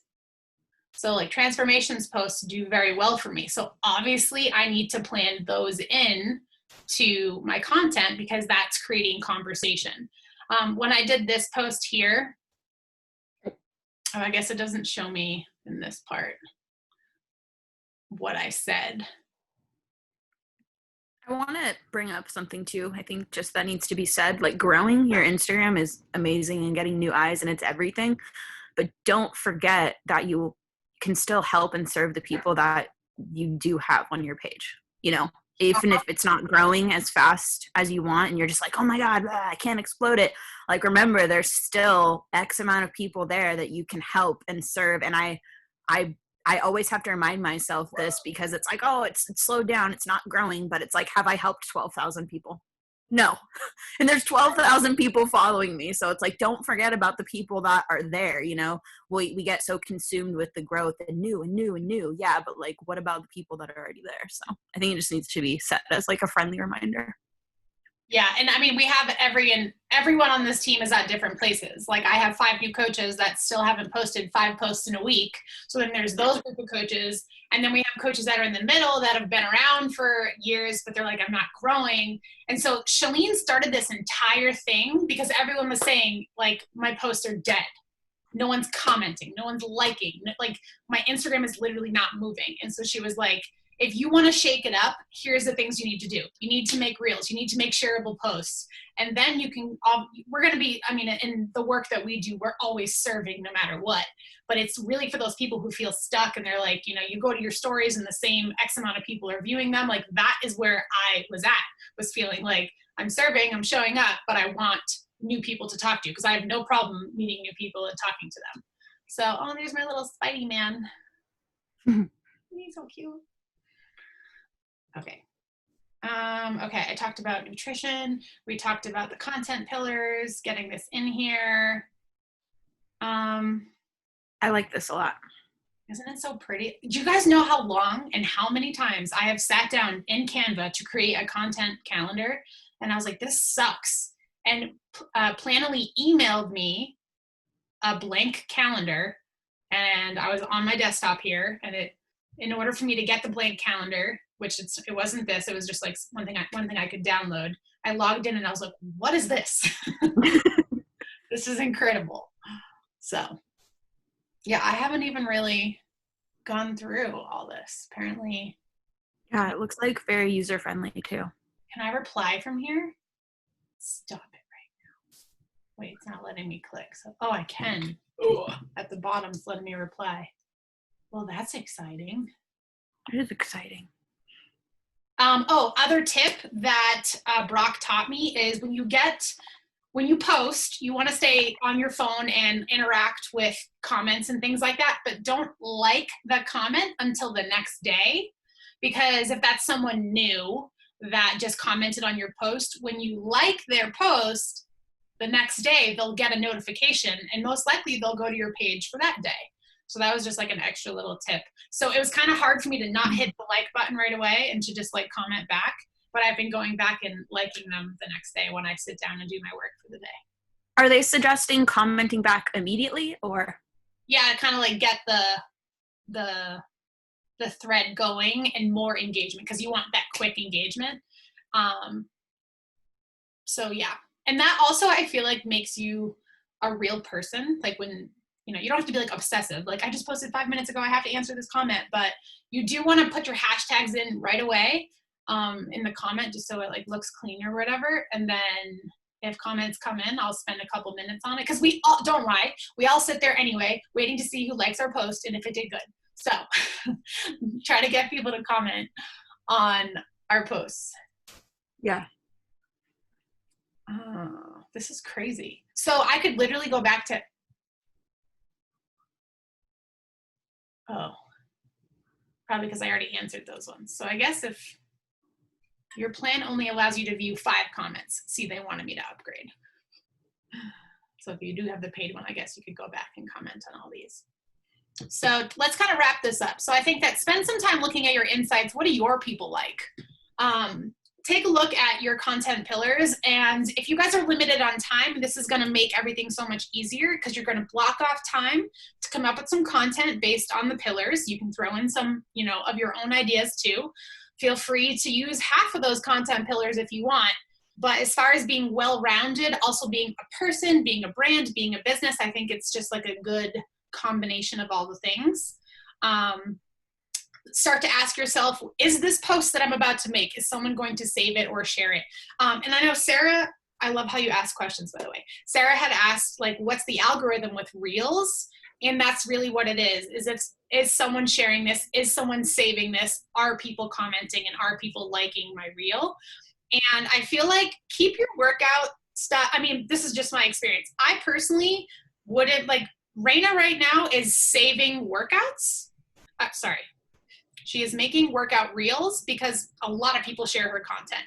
So like transformations posts do very well for me. So obviously I need to plan those in to my content because that's creating conversation. When I did this post here, I guess it doesn't show me in this part what I said. I want to bring up something too. I think just that needs to be said. Like growing your Instagram is amazing and getting new eyes and it's everything. But don't forget that you can still help and serve the people that you do have on your page. You know, even if it's not growing as fast as you want and you're just like, oh my God, I can't explode it. Like, remember, there's still X amount of people there that you can help and serve. And I always have to remind myself this because it's like, oh, it's slowed down. It's not growing, but it's like, have I helped 12,000 people? No. And there's 12,000 people following me. So it's like, don't forget about the people that are there. You know, we get so consumed with the growth and new and new and new. Yeah. But like, what about the people that are already there? So I think it just needs to be set as like a friendly reminder. Yeah, and I mean, we have everyone on this team is at different places. Like I have 5 new coaches that still haven't posted 5 posts in a week. So then there's those group of coaches. And then we have coaches that are in the middle that have been around for years, but they're like, I'm not growing. And so Shalene started this entire thing because everyone was saying like, my posts are dead. no one's commenting, no one's liking. Like my Instagram is literally not moving. And so she was like, if you want to shake it up, here's the things you need to do. You need to make reels. You need to make shareable posts. And then you can, we're going to be, I mean, in the work that we do, we're always serving no matter what. But it's really for those people who feel stuck and they're like, you know, you go to your stories and the same X amount of people are viewing them. Like that is where I was at, was feeling like I'm serving, I'm showing up, but I want new people to talk to because I have no problem meeting new people and talking to them. So, oh, there's my little Spidey man. He's so cute. Okay. Okay, I talked about nutrition. We talked about the content pillars, getting this in here. I like this a lot. Isn't it so pretty? Do you guys know how long and how many times I have sat down in Canva to create a content calendar? And I was like, this sucks. And Planoly emailed me a blank calendar, and I was on my desktop here, and in order for me to get the blank calendar, which it wasn't this, it was just like one thing I could download. I logged in and I was like, what is this? This is incredible. So yeah, I haven't even really gone through all this. Apparently. Yeah, it looks like very user-friendly too. Can I reply from here? Stop it right now. Wait, it's not letting me click. So, oh, I can. Ooh, at the bottom, it's letting me reply. Well, that's exciting. It is exciting. Other tip that Brock taught me is when you post, you want to stay on your phone and interact with comments and things like that, but don't like the comment until the next day, because if that's someone new that just commented on your post, when you like their post, the next day they'll get a notification and most likely they'll go to your page for that day. So that was just like an extra little tip. So it was kind of hard for me to not hit the like button right away and to just like comment back. But I've been going back and liking them the next day when I sit down and do my work for the day. Are they suggesting commenting back immediately or? Yeah, kind of like get the thread going and more engagement because you want that quick engagement. So yeah. And that also I feel like makes you a real person. Like when, you know, you don't have to be like obsessive. Like I just posted 5 minutes ago, I have to answer this comment, but you do want to put your hashtags in right away in the comment just so it like looks clean or whatever. And then if comments come in, I'll spend a couple minutes on it because we all, don't lie, we all sit there anyway, waiting to see who likes our post and if it did good. So try to get people to comment on our posts. Yeah. Oh, this is crazy. So I could literally go back to, probably because I already answered those ones. So I guess if your plan only allows you to view 5 comments, see, they wanted me to upgrade. So if you do have the paid one, I guess you could go back and comment on all these. So let's kind of wrap this up. So I think that spend some time looking at your insights. What do your people like? Take a look at your content pillars. And if you guys are limited on time, this is going to make everything so much easier because you're going to block off time to come up with some content based on the pillars. You can throw in some, you know, of your own ideas too. Feel free to use half of those content pillars if you want. But as far as being well-rounded, also being a person, being a brand, being a business, I think it's just like a good combination of all the things. Start to ask yourself, is this post that I'm about to make, is someone going to save it or share it? And I know Sarah, I love how you ask questions, by the way. Sarah had asked, like, what's the algorithm with Reels? And that's really what it is someone sharing this? Is someone saving this? Are people commenting and are people liking my reel? And I feel like keep your workout stuff. I mean, this is just my experience. I personally wouldn't, like, Raina right now is saving workouts. She is making workout reels because a lot of people share her content.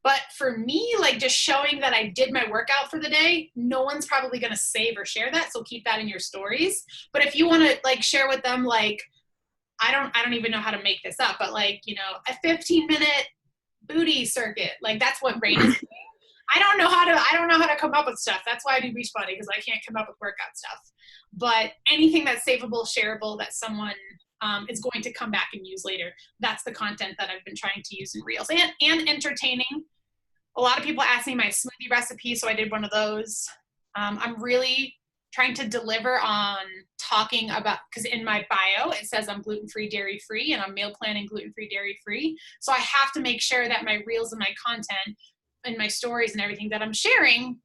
But for me, like just showing that I did my workout for the day, no one's probably going to save or share that. So keep that in your stories. But if you want to like share with them, like, I don't even know how to make this up, but like, you know, a 15-minute booty circuit, like that's what Raina's doing. I don't know how to come up with stuff. That's why I do Beachbody, because I can't come up with workout stuff. But anything that's savable, shareable, that someone is going to come back and use later, that's the content that I've been trying to use in Reels. And entertaining. A lot of people ask me my smoothie recipe, so I did one of those. I'm really trying to deliver on talking about, because in my bio it says I'm gluten-free, dairy-free, and I'm meal planning gluten-free, dairy-free. So I have to make sure that my reels and my content and my stories and everything that I'm sharing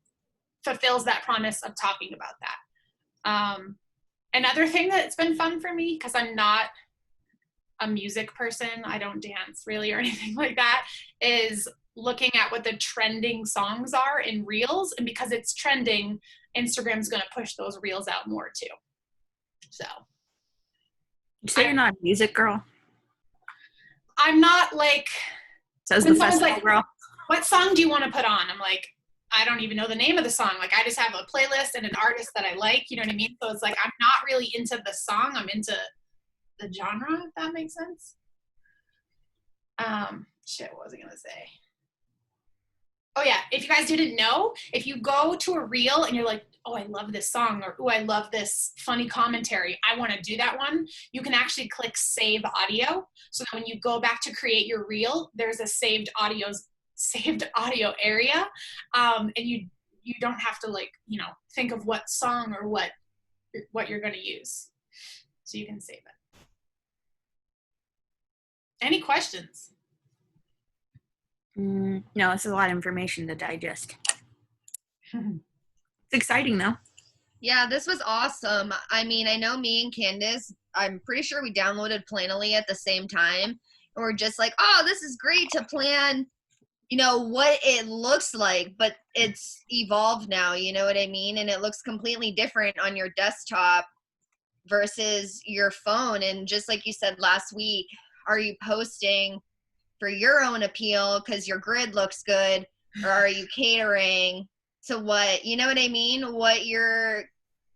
fulfills that promise of talking about that. Another thing that's been fun for me, because I'm not a music person, I don't dance really or anything like that, is looking at what the trending songs are in reels. And because it's trending, Instagram's going to push those reels out more too. So You say you're not a music girl? I'm not like, Says when the someone's festival like, girl. what song do you want to put on? I'm like, I don't even know the name of the song. Like, I just have a playlist and an artist that I like, you know what I mean? So it's like, I'm not really into the song, I'm into the genre, if that makes sense. What was I gonna say? Oh yeah, if you guys didn't know, if you go to a reel and you're like, oh, I love this song, or oh, I love this funny commentary, I want to do that one, you can actually click save audio. So that when you go back to create your reel, there's a saved audio area, and you don't have to, like, you know, think of what song or what you're going to use. So you can save it. Any questions? No, this is a lot of information to digest. It's exciting though. Yeah, this was awesome. I mean, I know me and Candace, I'm pretty sure we downloaded Planoly at the same time. And we're just like, oh, this is great to plan, you know, what it looks like, but it's evolved now, you know what I mean? And it looks completely different on your desktop versus your phone. And just like you said last week, are you posting for your own appeal because your grid looks good, or are you catering to what, you know what I mean, what your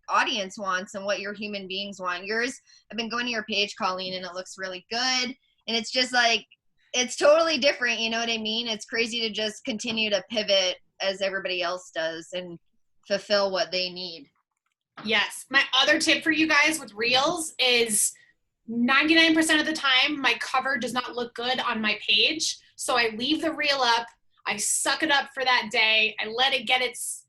audience wants and what your human beings want? Yours, I've been going to your page, Colleen, and it looks really good, and it's just like, it's totally different, you know what I mean? It's crazy to just continue to pivot as everybody else does and fulfill what they need. Yes. My other tip for you guys with reels is 99% of the time, my cover does not look good on my page. So I leave the reel up, I suck it up for that day, I let it get its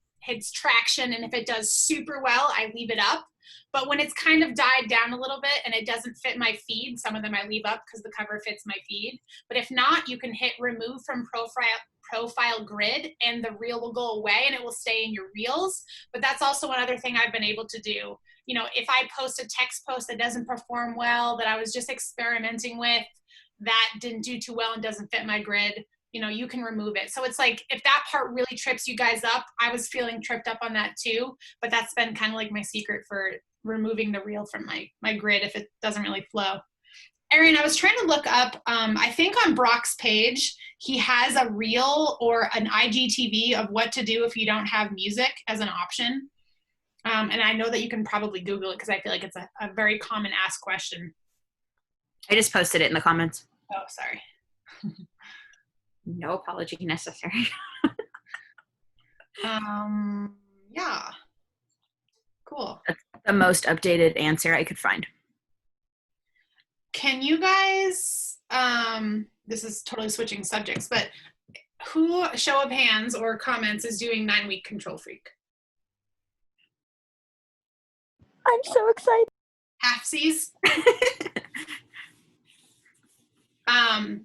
traction, and if it does super well, I leave it up. But when it's kind of died down a little bit and it doesn't fit my feed, some of them I leave up because the cover fits my feed. But if not, you can hit remove from profile grid and the reel will go away and it will stay in your reels. But that's also one other thing I've been able to do. You know, if I post a text post that doesn't perform well, that I was just experimenting with, that didn't do too well and doesn't fit my grid, you know, you can remove it. So it's like, if that part really trips you guys up, I was feeling tripped up on that too, but that's been kind of like my secret for removing the reel from my grid if it doesn't really flow. Erin, I was trying to look up, I think on Brock's page, he has a reel or an IGTV of what to do if you don't have music as an option. And I know that you can probably Google it because I feel like it's a very common asked question. I just posted it in the comments. Oh, sorry. No apology necessary. Yeah. Cool. That's the most updated answer I could find. Can you guys, this is totally switching subjects, but who, show of hands or comments, is doing 9-week Control Freak? I'm so excited. Halfsies.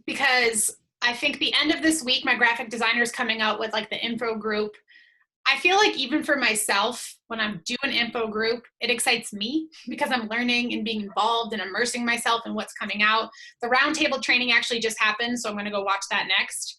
Because I think the end of this week, my graphic designer is coming out with like the info group. I feel like even for myself, when I'm doing info group, it excites me because I'm learning and being involved and immersing myself in what's coming out. The roundtable training actually just happened, so I'm going to go watch that next.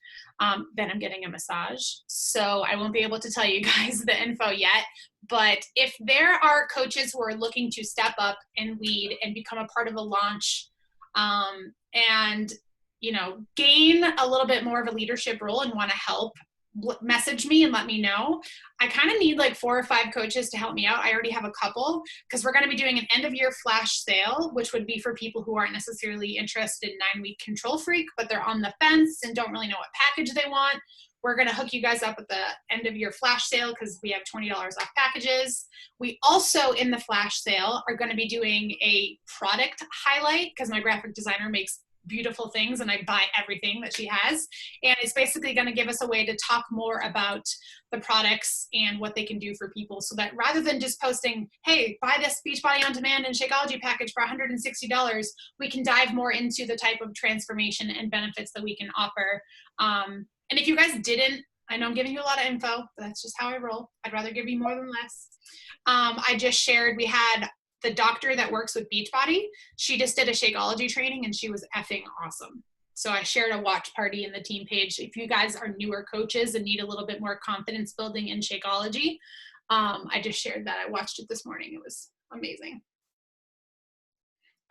Then I'm getting a massage, so I won't be able to tell you guys the info yet. But if there are coaches who are looking to step up and lead and become a part of a launch, and, you know, gain a little bit more of a leadership role and want to help, message me and let me know. I kind of need like 4 or 5 coaches to help me out. I already have a couple because we're going to be doing an end of year flash sale, which would be for people who aren't necessarily interested in 9-week Control Freak, but they're on the fence and don't really know what package they want. We're going to hook you guys up at the end of year flash sale because we have $20 off packages. We also, in the flash sale, are going to be doing a product highlight because my graphic designer makes beautiful things, and I buy everything that she has. And it's basically going to give us a way to talk more about the products and what they can do for people, so that rather than just posting, hey, buy this Beachbody On Demand and Shakeology package for $160, we can dive more into the type of transformation and benefits that we can offer. And if you guys didn't, I know I'm giving you a lot of info, but that's just how I roll. I'd rather give you more than less. I just shared, we had the doctor that works with Beachbody. She just did a Shakeology training, and she was effing awesome. So I shared a watch party in the team page. If you guys are newer coaches and need a little bit more confidence building in Shakeology, I just shared that. I watched it this morning. It was amazing.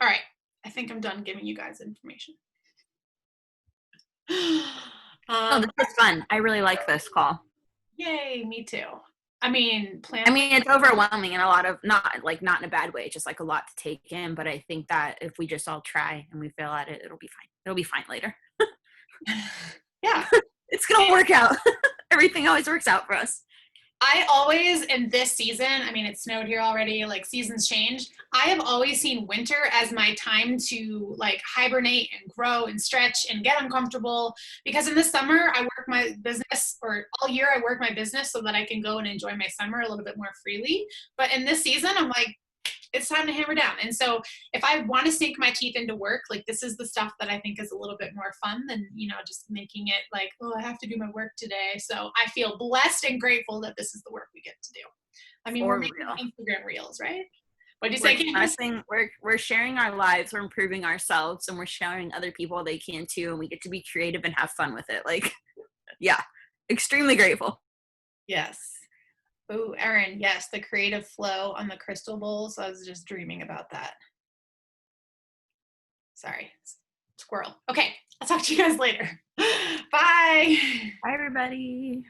All right. I think I'm done giving you guys information. Oh, this is fun. I really like this call. Yay, me too. I mean, it's overwhelming and a lot of not in a bad way, just like a lot to take in. But I think that if we just all try and we fail at it, it'll be fine. It'll be fine later. Yeah. It's going to work out. Everything always works out for us. I always, in this season, I mean, it snowed here already, like seasons change. I have always seen winter as my time to like hibernate and grow and stretch and get uncomfortable, because in the summer I work my business, or all year I work my business so that I can go and enjoy my summer a little bit more freely. But in this season, I'm like, it's time to hammer down. And so if I want to sink my teeth into work, like this is the stuff that I think is a little bit more fun than, just making it like, oh, I have to do my work today. So I feel blessed and grateful that this is the work we get to do. I mean, we're making Instagram reels, right? What do you say? We're sharing our lives, we're improving ourselves, and we're showing other people they can too, and we get to be creative and have fun with it. Like, yeah, extremely grateful. Yes. Oh, Erin, yes, the creative flow on the crystal bowls. I was just dreaming about that. Sorry, squirrel. Okay, I'll talk to you guys later. Bye. Bye, everybody.